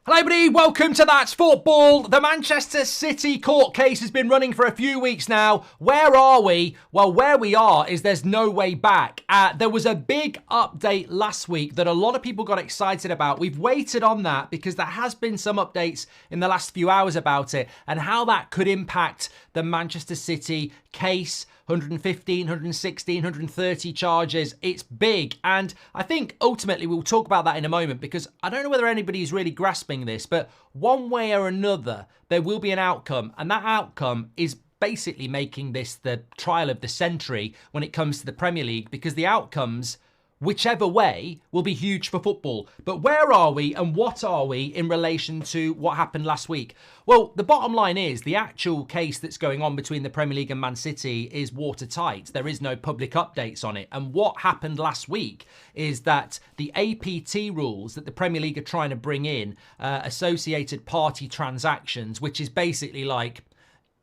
Hello everybody, welcome to That's Football. The Manchester City court case has been running for a few weeks now. Where are we? Well, where we are is there's no way back. There was a big update last week that a lot of people got excited about. We've waited on that because there has been some updates in the last few hours about it and how that could impact the Manchester City case. 115, 116, 130 charges. It's big. And I think ultimately we'll talk about that in a moment because I don't know whether anybody is really grasping this, but one way or another, there will be an outcome. And that outcome is basically making this the trial of the century when it comes to the Premier League because the outcomes, whichever way, will be huge for football. But where are we and what are we in relation to what happened last week? Well, the bottom line is the actual case that's going on between the Premier League and Man City is watertight. There is no public updates on it. And what happened last week is that the APT rules that the Premier League are trying to bring in, associated party transactions, which is basically like,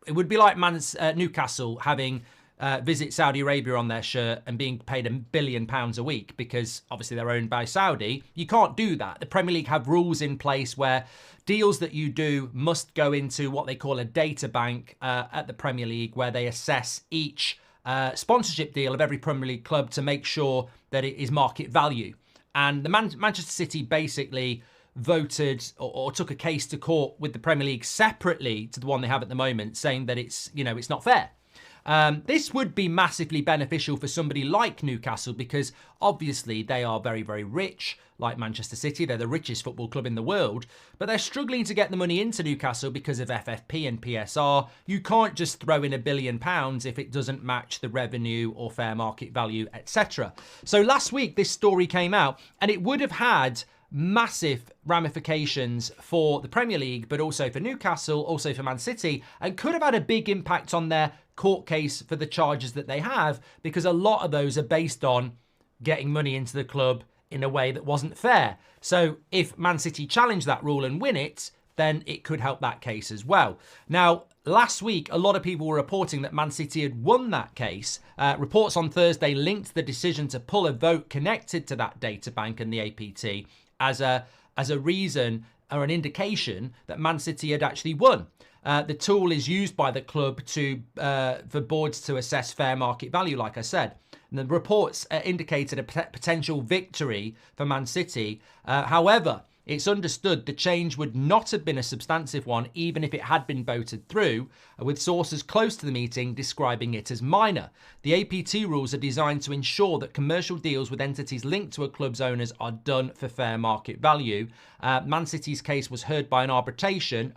it would be like Newcastle having Visit Saudi Arabia on their shirt and being paid £1 billion a week because obviously they're owned by Saudi. You can't do that. The Premier League have rules in place where deals that you do must go into what they call a data bank at the Premier League where they assess each sponsorship deal of every Premier League club to make sure that it is market value. And the Manchester City basically voted or took a case to court with the Premier League separately to the one they have at the moment, saying that it's not fair. This would be massively beneficial for somebody like Newcastle because obviously they are very, very rich, like Manchester City. They're the richest football club in the world, but they're struggling to get the money into Newcastle because of FFP and PSR. You can't just throw in £1 billion if it doesn't match the revenue or fair market value, etc. So last week, this story came out and it would have had massive ramifications for the Premier League, but also for Newcastle, also for Man City, and could have had a big impact on their court case for the charges that they have, because a lot of those are based on getting money into the club in a way that wasn't fair. So if Man City challenge that rule and win it, then it could help that case as well. Now, last week, a lot of people were reporting that Man City had won that case. Reports on Thursday linked the decision to pull a vote connected to that data bank and the APT as a reason or an indication that Man City had actually won. The tool is used by the club for boards to assess fair market value, like I said. And the reports indicated a potential victory for Man City. However, it's understood the change would not have been a substantive one, even if it had been voted through, with sources close to the meeting describing it as minor. The APT rules are designed to ensure that commercial deals with entities linked to a club's owners are done for fair market value. Man City's case was heard by an arbitration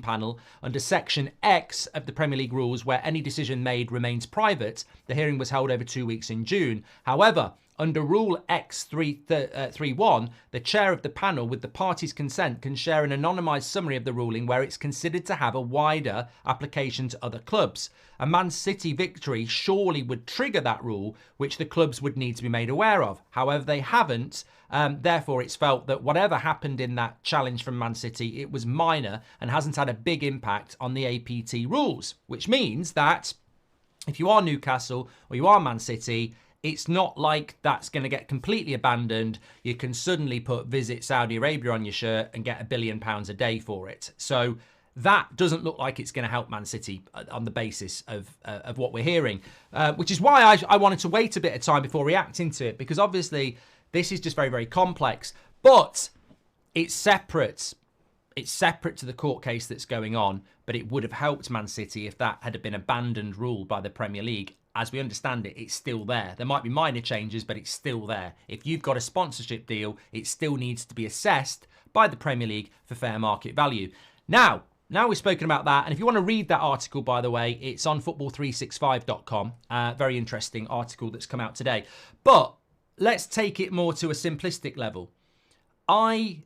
panel under Section X of the Premier League rules, where any decision made remains private. The hearing was held over 2 weeks in June. However, under Rule X31, the chair of the panel, with the parties' consent, can share an anonymised summary of the ruling where it's considered to have a wider application to other clubs. A Man City victory surely would trigger that rule, which the clubs would need to be made aware of. However, they haven't. Therefore, it's felt that whatever happened in that challenge from Man City, it was minor and hasn't had a big impact on the APT rules, which means that if you are Newcastle or you are Man City, it's not like that's going to get completely abandoned. You can suddenly put Visit Saudi Arabia on your shirt and get £1 billion a day for it. So that doesn't look like it's going to help Man City on the basis of what we're hearing, which is why I wanted to wait a bit of time before reacting to it, because obviously this is just very, very complex, but it's separate. It's separate to the court case that's going on, but it would have helped Man City if that had been abandoned rule by the Premier League. As we understand it, it's still there. There might be minor changes, but it's still there. If you've got a sponsorship deal, it still needs to be assessed by the Premier League for fair market value. Now we've spoken about that, and if you want to read that article, by the way, it's on football365.com. Very interesting article that's come out today. But let's take it more to a simplistic level. I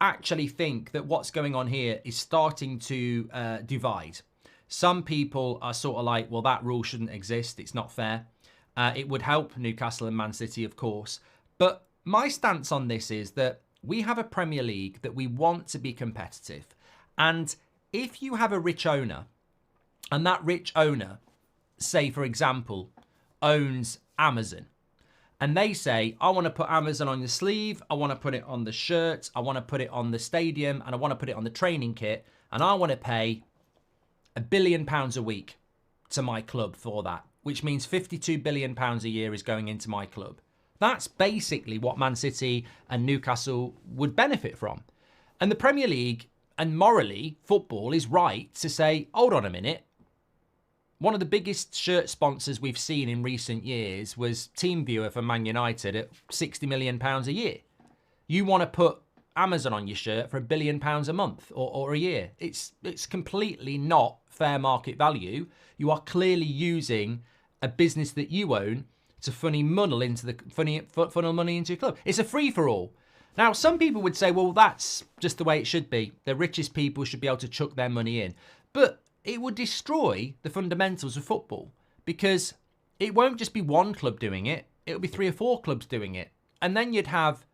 actually think that what's going on here is starting to divide. Some people are sort of like, well, that rule shouldn't exist. It's not fair. It would help Newcastle and Man City, of course. But my stance on this is that we have a Premier League that we want to be competitive. And if you have a rich owner, and that rich owner, say, for example, owns Amazon, and they say, I want to put Amazon on the sleeve, I want to put it on the shirt, I want to put it on the stadium, and I want to put it on the training kit, and I want to pay £1 billion a week to my club for that, which means £52 billion a year is going into my club. That's basically what Man City and Newcastle would benefit from. And the Premier League, and morally, football is right to say, hold on a minute. One of the biggest shirt sponsors we've seen in recent years was TeamViewer for Man United at £60 million a year. You want to put Amazon on your shirt for £1 billion a month or a year. It's completely not fair market value. You are clearly using a business that you own to funnel money into your club. It's a free-for-all. Now, some people would say, well, that's just the way it should be. The richest people should be able to chuck their money in. But it would destroy the fundamentals of football, because it won't just be one club doing it. It'll be 3 or 4 clubs doing it. And then you'd have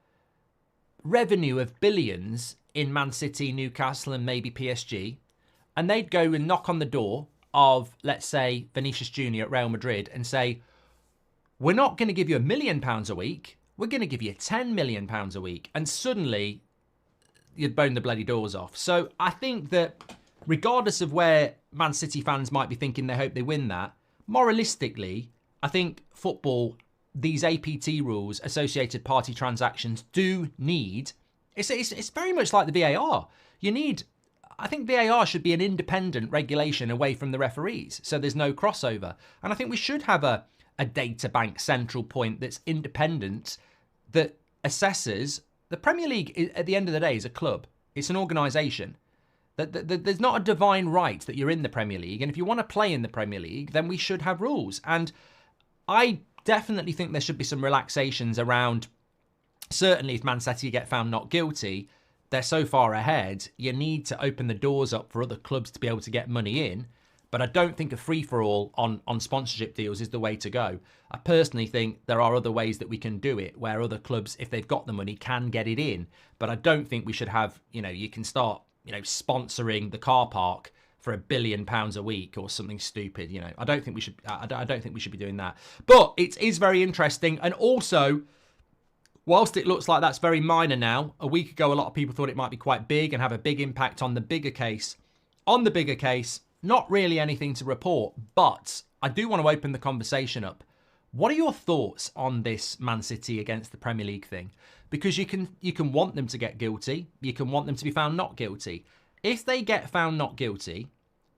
revenue of billions in Man City, Newcastle, and maybe PSG. And they'd go and knock on the door of, let's say, Vinicius Jr. at Real Madrid and say, we're not going to give you £1 million a week. We're going to give you £10 million a week. And suddenly, you'd bone the bloody doors off. So I think that regardless of where Man City fans might be thinking they hope they win that, moralistically, I think football, these APT rules, associated party transactions, do need... It's very much like the VAR. I think VAR should be an independent regulation away from the referees, so there's no crossover. And I think we should have a data bank central point that's independent, that assesses... The Premier League, at the end of the day, is a club. It's an organisation. There's not a divine right that you're in the Premier League, and if you want to play in the Premier League, then we should have rules. And I definitely think there should be some relaxations around, certainly if Man City get found not guilty, they're so far ahead, you need to open the doors up for other clubs to be able to get money in. But I don't think a free-for-all on sponsorship deals is the way to go. I personally think there are other ways that we can do it, where other clubs, if they've got the money, can get it in. But I don't think we should have, you can start, sponsoring the car park for £1 billion a week or something stupid. I don't think we should. I don't think we should be doing that. But it is very interesting, and also, whilst it looks like that's very minor now, a week ago a lot of people thought it might be quite big and have a big impact on the bigger case. On the bigger case, not really anything to report, but I do want to open the conversation up. What are your thoughts on this Man City against the Premier League thing? Because you can want them to get guilty, you can want them to be found not guilty. If they get found not guilty,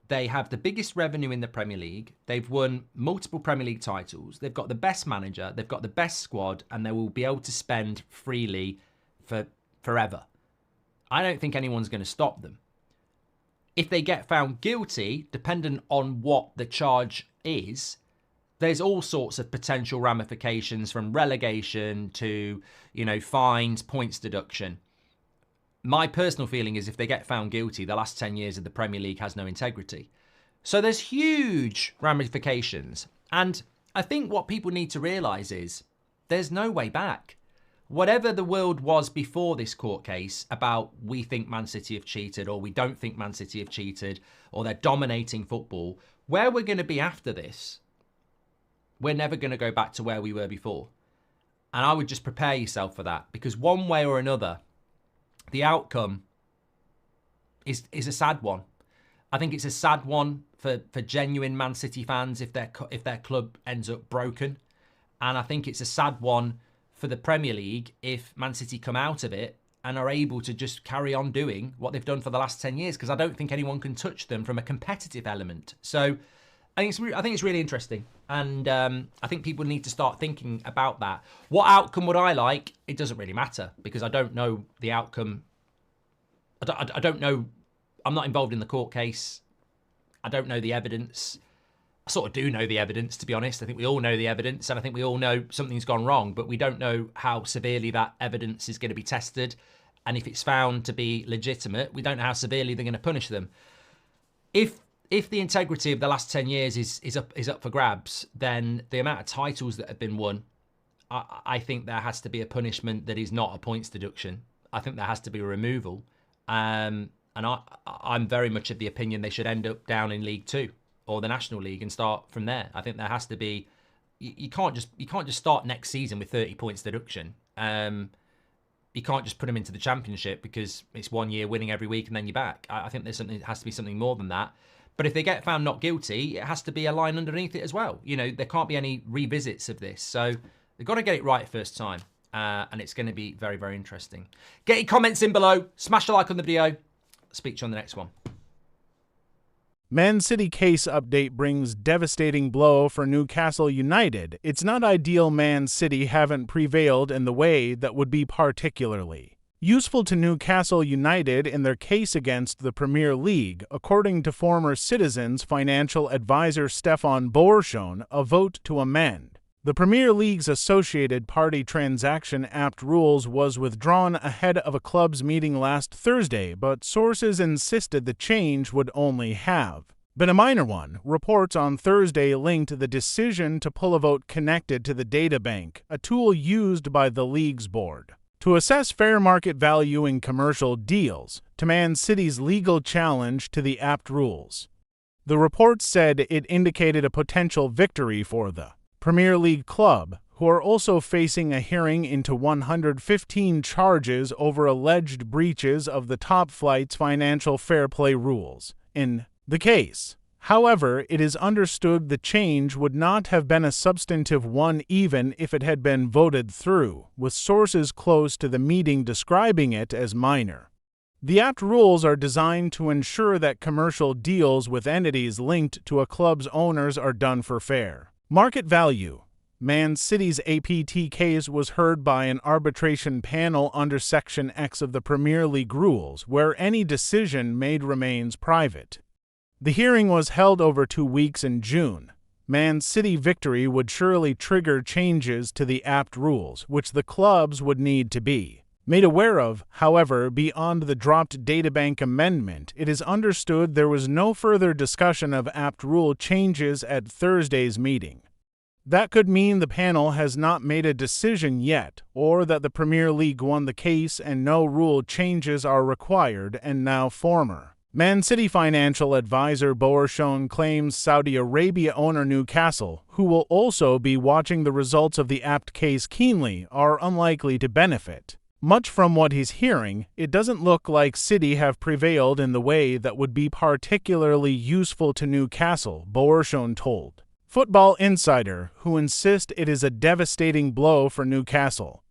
they have the biggest revenue in the Premier League, they've won multiple Premier League titles, they've got the best manager, they've got the best squad, and they will be able to spend freely for forever. I don't think anyone's going to stop them. If they get found guilty, dependent on what the charge is, there's all sorts of potential ramifications, from relegation to, fines, points deduction. My personal feeling is if they get found guilty, the last 10 years of the Premier League has no integrity. So there's huge ramifications. And I think what people need to realise is there's no way back. Whatever the world was before this court case about we think Man City have cheated, or we don't think Man City have cheated, or they're dominating football, where we're going to be after this, we're never going to go back to where we were before. And I would just prepare yourself for that, because one way or another, the outcome is a sad one. I think it's a sad one for genuine Man City fans if their club ends up broken. And I think it's a sad one for the Premier League if Man City come out of it and are able to just carry on doing what they've done for the last 10 years, because I don't think anyone can touch them from a competitive element. So I think it's really interesting. And I think people need to start thinking about that. What outcome would I like? It doesn't really matter, because I don't know the outcome. I don't know. I'm not involved in the court case. I don't know the evidence. I sort of do know the evidence, to be honest. I think we all know the evidence, and I think we all know something's gone wrong, but we don't know how severely that evidence is going to be tested. And if it's found to be legitimate, we don't know how severely they're going to punish them. If the integrity of the last 10 years is up for grabs, then the amount of titles that have been won, I think there has to be a punishment that is not a points deduction. I think there has to be a removal. And I'm very much of the opinion they should end up down in League Two or the National League and start from there. I think there has to be, you can't just start next season with 30 points deduction. You can't just put them into the championship because it's 1 year winning every week and then you're back. I think it has to be something more than that. But if they get found not guilty, it has to be a line underneath it as well. You know, there can't be any revisits of this. So they've got to get it right first time. And it's going to be very, very interesting. Get your comments in below. Smash a like on the video. Speak to you on the next one. Man City case update brings devastating blow for Newcastle United. It's not ideal Man City haven't prevailed in the way that would be particularly useful to Newcastle United in their case against the Premier League, according to former Citizens financial advisor Stefan Borschon. A vote to amend the Premier League's Associated Party Transaction Act rules was withdrawn ahead of a club's meeting last Thursday, but sources insisted the change would only have been a minor one. Reports on Thursday linked the decision to pull a vote connected to the data bank, a tool used by the league's board to assess fair market value in commercial deals, to Man City's legal challenge to the apt rules. The report said it indicated a potential victory for the Premier League club, who are also facing a hearing into 115 charges over alleged breaches of the top flight's financial fair play rules. In the case, however, it is understood the change would not have been a substantive one even if it had been voted through, with sources close to the meeting describing it as minor. The apt rules are designed to ensure that commercial deals with entities linked to a club's owners are done for fair market value. Man City's APT case was heard by an arbitration panel under Section X of the Premier League rules, where any decision made remains private. The hearing was held over 2 weeks in June. Man City victory would surely trigger changes to the apt rules, which the clubs would need to be made aware of. However, beyond the dropped databank amendment, it is understood there was no further discussion of apt rule changes at Thursday's meeting. That could mean the panel has not made a decision yet, or that the Premier League won the case and no rule changes are required. And now former Man City financial advisor Borschon claims Saudi Arabia owner Newcastle, who will also be watching the results of the apt case keenly, are unlikely to benefit much from what he's hearing. It doesn't look like City have prevailed in the way that would be particularly useful to Newcastle, Borschon told Football Insider, who insists it is a devastating blow for Newcastle.